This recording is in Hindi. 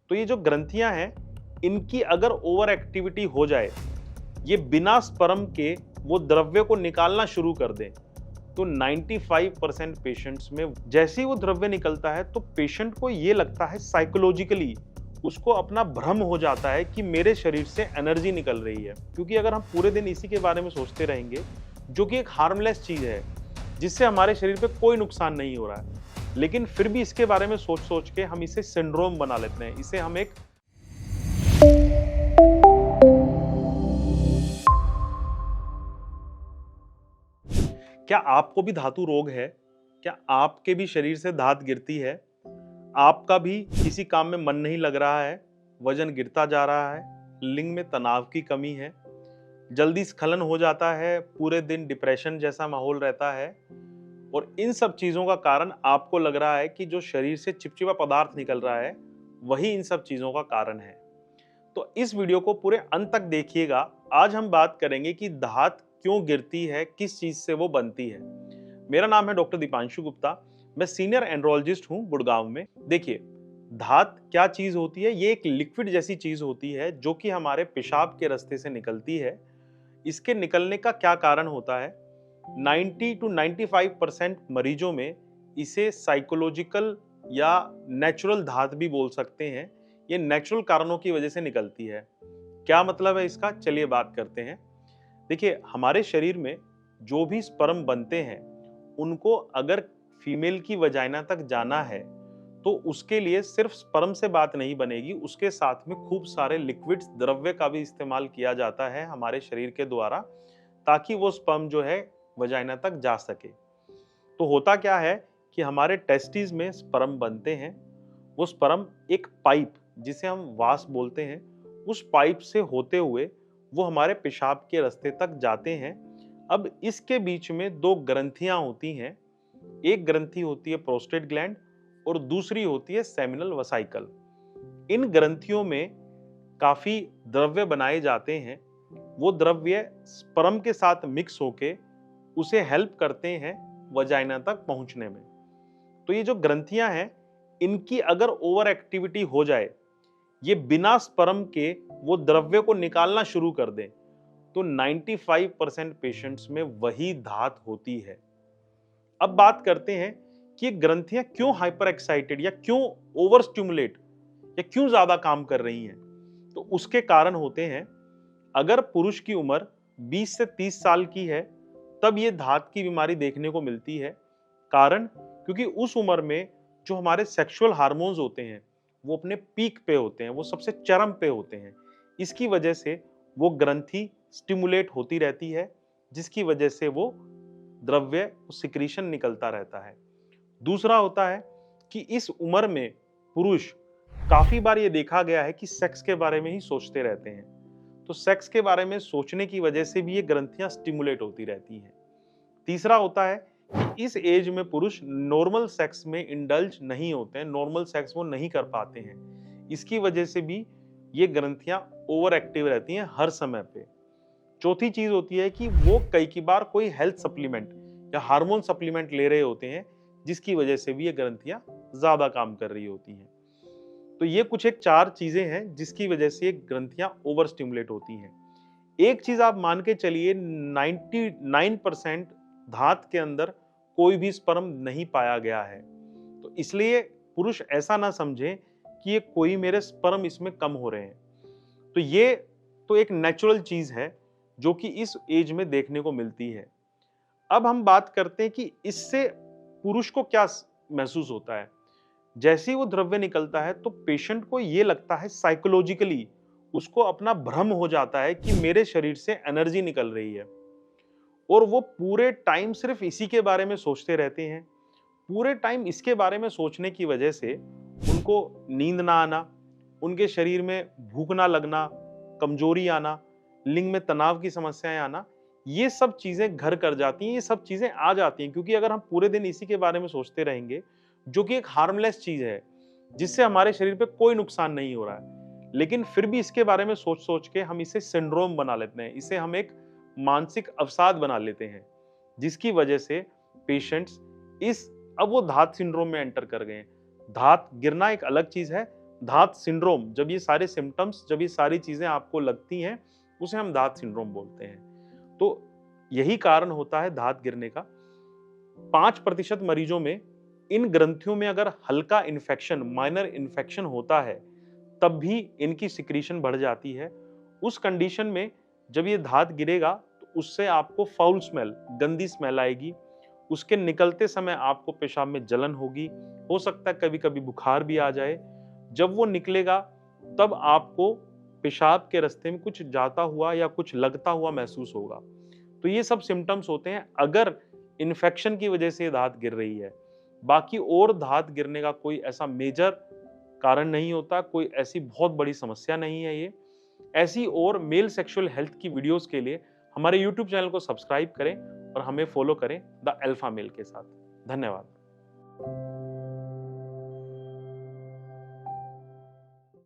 तो ये जो ग्रंथियां हैं, इनकी अगर ओवर एक्टिविटी हो जाए, ये बिना स्पर्म के वो द्रव्य को निकालना शुरू कर दें, तो 95% पेशेंट्स में जैसे ही वो द्रव्य निकलता है तो पेशेंट को ये लगता है, साइकोलॉजिकली उसको अपना भ्रम हो जाता है कि मेरे शरीर से एनर्जी निकल रही है। क्योंकि अगर हम पूरे दिन इसी के बारे में सोचते रहेंगे, जो कि एक हार्मलेस चीज है, जिससे हमारे शरीर पे कोई नुकसान नहीं हो रहा है, लेकिन फिर भी इसके बारे में सोच सोच के हम इसे सिंड्रोम बना लेते हैं। इसे हम एक क्या आपको भी धातु रोग है? क्या आपके भी शरीर से धात गिरती है? आपका भी किसी काम में मन नहीं लग रहा है, वजन गिरता जा रहा है, लिंग में तनाव की कमी है, जल्दी स्खलन हो जाता है, पूरे दिन डिप्रेशन जैसा माहौल रहता है, और इन सब चीजों का कारण आपको लग रहा है कि जो शरीर से चिपचिपा पदार्थ निकल रहा है, वही इन सब चीजों का कारण है। तो इस वीडियो को पूरे अंत तक देखिएगा। आज हम बात करेंगे कि धात क्यों गिरती है, किस चीज से वो बनती है। मेरा नाम है डॉक्टर दीपांशु गुप्ता। मैं सीनियर एंड्रोलॉजिस्ट हूं गुड़गांव में। देखिए, धात क्या चीज होती है? ये एक लिक्विड जैसी चीज होती है जो कि हमारे पेशाब के रास्ते से निकलती है। इसके निकलने का क्या कारण होता है? 90 टू 95% मरीजों में इसे साइकोलॉजिकल या नेचुरल धात भी बोल सकते हैं। ये नेचुरल कारणों की वजह से निकलती है। क्या मतलब है इसका? चलिए बात करते हैं। देखिए, हमारे शरीर में जो भी स्पर्म बनते हैं, उनको अगर फीमेल की वजाइना तक जाना है, तो उसके लिए सिर्फ स्पर्म से बात नहीं बनेगी, उसके साथ में खूब सारे लिक्विड्स, द्रव्य का भी इस्तेमाल किया जाता है हमारे शरीर के द्वारा, ताकि वो स्पर्म जो है वजाइना तक जा सके। तो होता क्या है कि हमारे टेस्टिस में स्पर्म बनते हैं। वो स्पर्म एक पाइप, जिसे हम वास बोलते हैं, उस पाइप से होते हुए वो हमारे पेशाब के रास्ते तक जाते हैं। अब इसके बीच में दो ग्रंथियां होती हैं। एक ग्रंथि होती है प्रोस्टेट ग्लैंड और दूसरी होती है सेमिनल वसाइकल। इन ग्रंथियों में काफी द्रव्य बनाए जाते हैं। वो द्रव्य स्पर्म के साथ मिक्स होके उसे हेल्प करते हैं वजाइना तक पहुंचने में। तो ये जो ग्रंथियां हैं, इनकी अगर ओवर एक्टिविटी हो जाए, ये बिना स्पर्म के वो द्रव्य को निकालना शुरू कर दें, तो 95% पेशेंट्स में वही धात होती है। अब बात करते हैं कि ये ग्रंथियां क्यों हाइपर एक्साइटेड या क्यों ओवर स्टिमुलेट या क्यों ज्यादा काम कर रही हैं। तो उसके कारण होते हैं, अगर पुरुष की उम्र 20 से 30 साल की है, तब ये धात की बीमारी देखने को मिलती है। कारण, क्योंकि उस उम्र में जो हमारे सेक्सुअल हार्मोन्स होते हैं, वो अपने पीक पे होते हैं, वो सबसे चरम पे होते हैं। इसकी वजह से वो ग्रंथि स्टिमुलेट होती रहती है, जिसकी वजह से वो द्रव्य सिक्रीशन निकलता रहता है। दूसरा होता है कि इस उम्र में पुरुष, काफी बार ये देखा गया है कि सेक्स के बारे में ही सोचते रहते हैं। तो सेक्स के बारे में सोचने की वजह से भी ये ग्रंथियां स्टिमुलेट होती रहती हैं। तीसरा होता है कि इस एज में पुरुष नॉर्मल सेक्स में इंडल्ज नहीं होते हैं, नॉर्मल सेक्स वो नहीं कर पाते हैं। इसकी वजह से भी ये ग्रंथियां ओवर एक्टिव रहती हैं हर समय पे। चौथी चीज होती है कि वो कई की बार कोई हेल्थ सप्लीमेंट या हार्मोन सप्लीमेंट ले रहे होते हैं, जिसकी वजह से भी ये ग्रंथियां ज्यादा काम कर रही होती हैं। तो ये कुछ एक 4 चीजें हैं जिसकी वजह से ये ग्रंथियां ओवर स्टिमुलेट होती हैं। एक चीज आप मान के चलिए, 99% धात के अंदर कोई भी स्पर्म नहीं पाया गया है। तो इसलिए पुरुष ऐसा ना समझे कि ये कोई मेरे स्पर्म इसमें कम हो रहे हैं। तो ये तो एक नेचुरल चीज है जो कि इस एज में देखने को मिलती है। अब हम बात करते हैं कि इससे पुरुष को क्या महसूस होता है। जैसे ही वो द्रव्य निकलता है, तो पेशेंट को ये लगता है, साइकोलॉजिकली उसको अपना भ्रम हो जाता है कि मेरे शरीर से एनर्जी निकल रही है, और वो पूरे टाइम सिर्फ इसी के बारे में सोचते रहते हैं। पूरे टाइम इसके बारे में सोचने की वजह से उनको नींद ना आना, उनके शरीर में भूख ना लगना, कमजोरी आना, लिंग में तनाव की समस्याएं आना, ये सब चीजें घर कर जाती हैं, ये सब चीजें आ जाती हैं। क्योंकि अगर हम पूरे दिन इसी के बारे में सोचते रहेंगे, जो कि एक हार्मलेस चीज है, जिससे हमारे शरीर पे कोई नुकसान नहीं हो रहा है, लेकिन फिर भी इसके बारे में सोच सोच के हम इसे सिंड्रोम बना लेते हैं, इसे हम एक मानसिक अवसाद बना लेते हैं, जिसकी वजह से पेशेंट्स इस अब वो धात सिंड्रोम में एंटर कर गए हैं। धात गिरना एक अलग चीज है, धात सिंड्रोम, जब ये सारे सिम्टम्स, जब ये सारी चीजें आपको लगती हैं, उसे हम धात सिंड्रोम बोलते हैं। तो यही कारण होता है धात गिरने का। 5% मरीजों में इन ग्रंथियों में अगर हल्का इन्फेक्शन, माइनर इन्फेक्शन होता है, तब भी इनकी सिक्रीशन बढ़ जाती है। उस कंडीशन में जब ये धात गिरेगा तो उससे आपको फाउल स्मेल, गंदी स्मेल आएगी। उसके निकलते समय आपको पेशाब में जलन होगी, हो सकता है कभी-कभी बुखार भी आ जाए। जब वो निकलेगा तब आपको पेशाब के रास्ते में कुछ जाता हुआ या कुछ लगता हुआ महसूस होगा। तो ये सब सिम्पटम्स होते हैं अगर इन्फेक्शन की वजह से ये धात गिर रही है। बाकी और धात गिरने का कोई ऐसा मेजर कारण नहीं होता, कोई ऐसी बहुत बड़ी समस्या नहीं है ये। ऐसी और मेल सेक्सुअल हेल्थ की वीडियोस के लिए हमारे यूट्यूब चैनल को सब्सक्राइब करें और हमें फॉलो करें द अल्फा मेल के साथ। धन्यवाद।